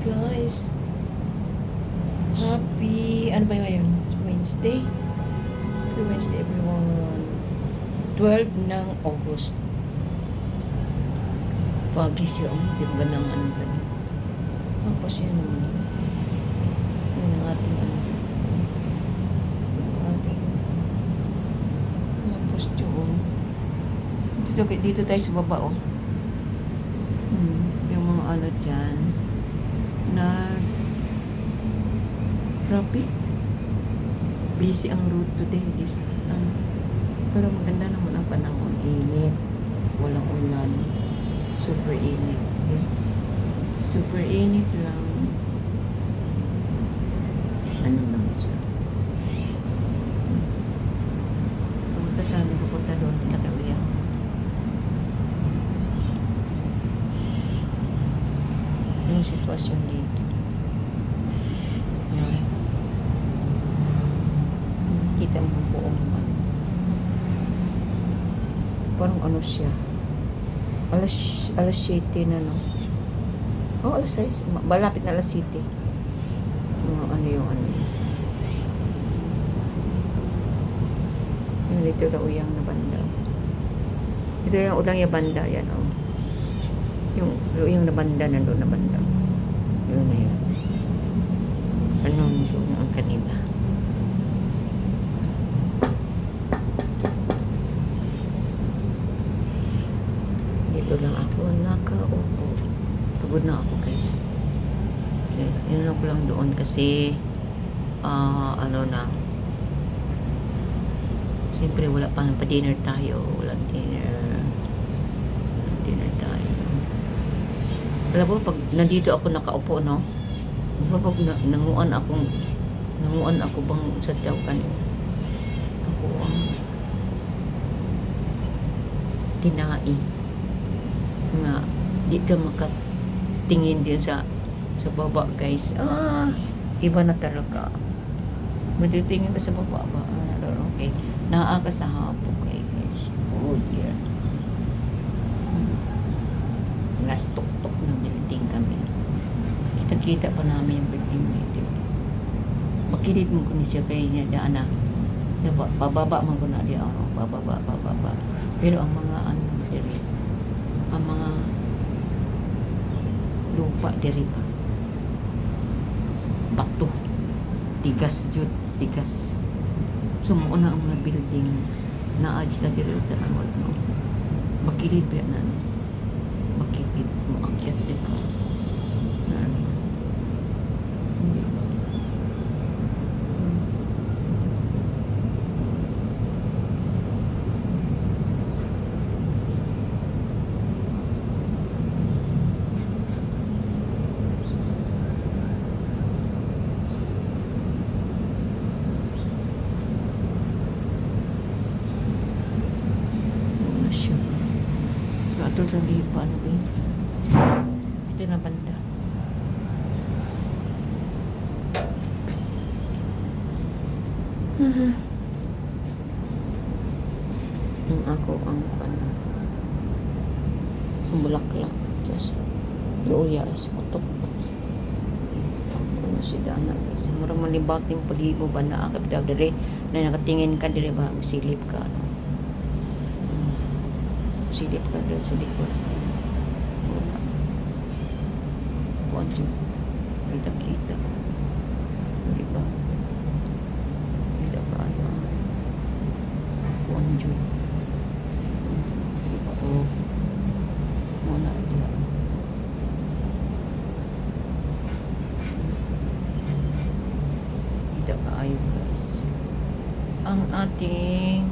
guys. Happy, ano ba ngayon? Wednesday? Happy Wednesday everyone. 12 ng August. Foggy siya. Hindi mo ganang ano ba? Tapos yan naman. Yun ang ating ano. Tapos yun. Dito tayo sa baba oh. Yung mga ano dyan na traffic. Busy ang road today. Pero maganda naman ang panahon. Init. Walang ulan. Super init. Okay? Super init lang. Ano lang siya. Pupunta tayo. Pupunta doon. Tinakawiyang. Yung sitwasyon dito. Yan. Kita mo buong ano. Parang ano siya. Alas 7 na no. Oh, alas 6. Malapit na alas 7. Ano yung ano. Yan dito daw uyang na banda. Ito yung ulang yung banda. Yan oh. Yung na banda nandun na banda. Yun na yan. Ano yun ang kanila. Dito lang ako nakaupo. Pagod na ako guys. Okay. Yan ako lang doon kasi ano na. Siyempre wala pa dinner tayo. Walang dinner. Dinner tayo. Alam mo, pag nandito ako nakaupo, no? Pag nanguan ako bang sa tawag ako ang tinai nga di ka makatingin din sa baba guys. Iba na talaga. Matitingin ka sa baba ba? Okay. Naa ka sa hapon kay guys. Oh dear. Last tuktok ng building kami. Kita pa namin yung building dito. Makilid mo ko ni siya kay niya daan na. Pababa man ko na di pababa. Pero ang mga ano diri, ang mga lupa diri pa. Bato. Tigas. Sumuo na ang mga building na sila diri ug tanawad no. Makilid pa na. Makilid mo akyat di ka. Ito sa lipa, ano ba yun? Ito na banda. Ang ako ang bulaklak. Just luya sa kutok. Ano si Dana guys. Murang manibating palibo ba na akap daw dire na nakatingin ka dire ba masilip ka ano. Silip ka doon sa likod. Wala. Kuan dyan. Kita. Diba? Kita ka ano. Kuan dyan. Diba? O. Wala. Diba? Kita ka ayo guys. Ang ating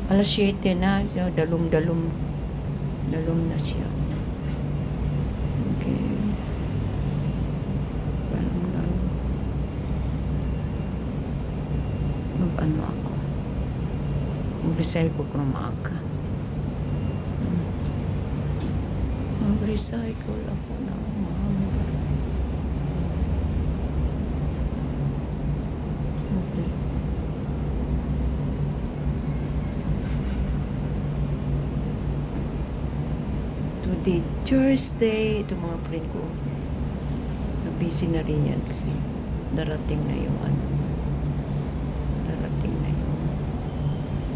alas 7 na, so dalum na siya. Okay. Dalum. Mag-ano ako. Mag-recycle ko ng maaga. Mag-recycle ako ng maaga. Okay. Today, Thursday. Ito mga friend ko. Na-busy na rin yan kasi darating na yung ano. Darating na yung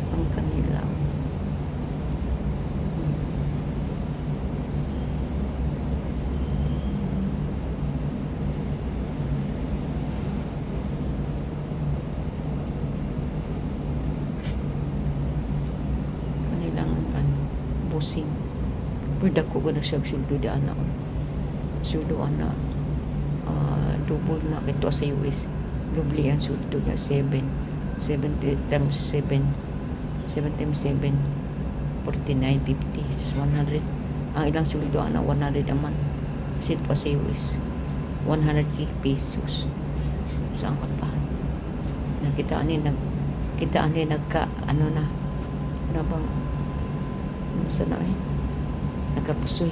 ang kanilang busing. Pero dako ko na siya suldo di anak ko. Suldo anak. Double na kito sa US. Double ang suldo niya. 7 times 7. 7 times 7. 49, 50. Just 100. Ang ilang suldo anak, 100 naman. Kasi ito sa US. 100k pesos. Saan ka pa? Nakitaan ni nagka, ano na bang sana nagkapusoy,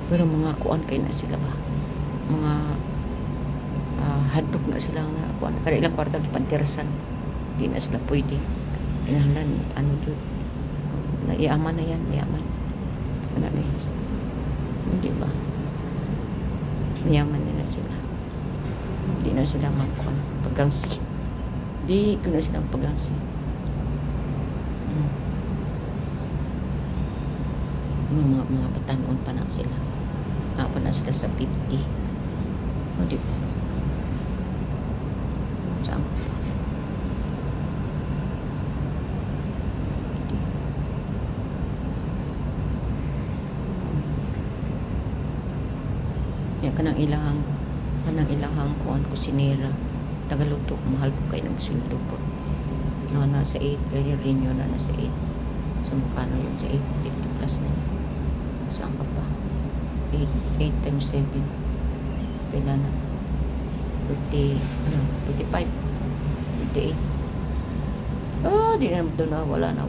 pero mga kuan kay na sila ba, mga hadlok na sila nga kuan kada ilang kwarta pantirasan, di na sila pwede inahanan ano to naiyaman na yan, mayaman ano guys, hindi ba mayaman na sila, di na sila magkuan pagangsi, di ko na silang pagangsi. Mga batanon pa na sila. Pa na sila sa 50. O di ba? Saan ko pa? Yan kanang ilahang kuan kusinera. Tagaluto, mahal ko kayo ng sweldo po. No, nasa 8. Kaya rin yun na nasa 8. So, magkano yun sa 8? 50 plus na yun. Saan ka pa? 8 times 7. Kailan na? 55. 58. Di na ito na. Wala na.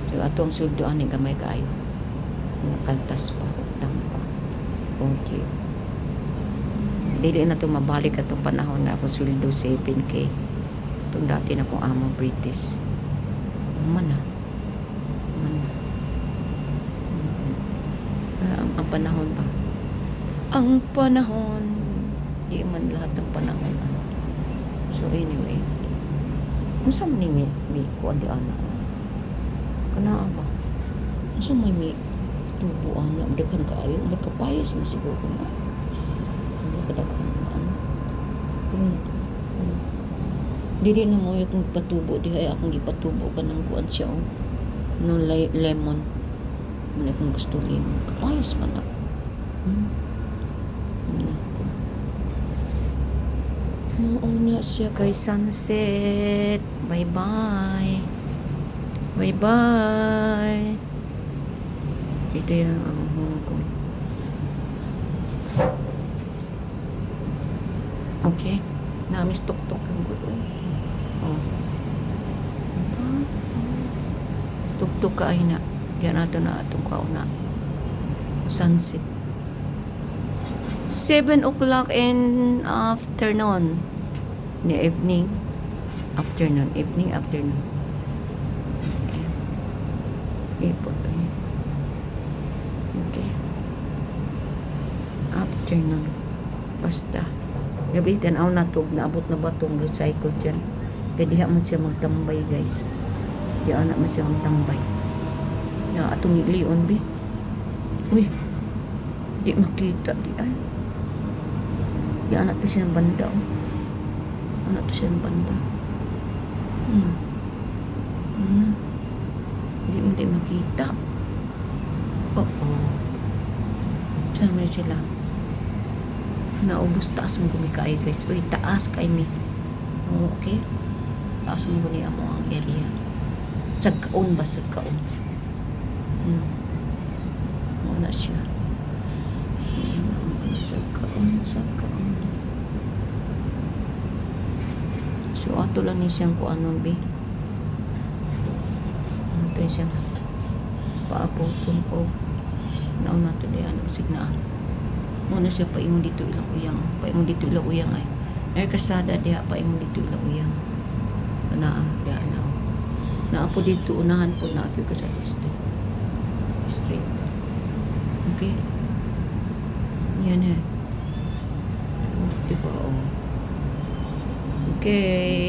So, atong suldoan ni gamay kayo. Nakaltas pa. Utang pa. Okay. Dili na ito mabalik atong panahon na akong suldo 7K. Itong dati na kong among British. Mana. Ang panahon ba? Ang panahon. Di man lahat ng panahon. So anyway. Unsa man ni kuan di anak? Kana ba? Unsa may mi tubo anak daghan kaayo, magkapayas man siguro na. Hindi kadaghan ano. Pero dili na mo yung patubo di ay akong gipatubo ka ng kuan siya no lemon. Muna kung gusto lemon. Kapayas pa na. Mauna siya kay sunset. Bye-bye. Bye-bye. Ito yung Hong Kong. Okay. Namis tuk-tuk yung gulo eh. Tuk-tuk ka ay na. Yan nato na atong kauna. Sunset. 7 o'clock in afternoon. Evening. Afternoon. Afternoon. Okay. Afternoon. Basta. Gabi, tanaw na tog. Naabot na ba itong recycle dyan? Kaya diha man siya magtambay, guys. Diha na man siya magtambay. Ya, atong lion bi. Uy. Di makita di ay. Ya anak to siya ng banda. Anak to siya ng banda. Di makita. Saan mo sila? Naubos taas mo kumikay guys. Uy, taas kay mi. Okay. Taas mo niya mo ang area. Sagkaon ba? Sagkaon. Wala siya. Sagkaon. So, ato lang ni siyang kung anong bi. Ano to siyang paapotong o nauna to diyan. Masig na. Muna siya paingon dito ilang uyang. Paingon dito ilang uyang ay. Ay kasada diha paingon dito ilang uyang. Kana diha na. Naapo dito unahan po na apyo ka sa liste. Straight. Okay? Yan eh. Diba, oh. Okay.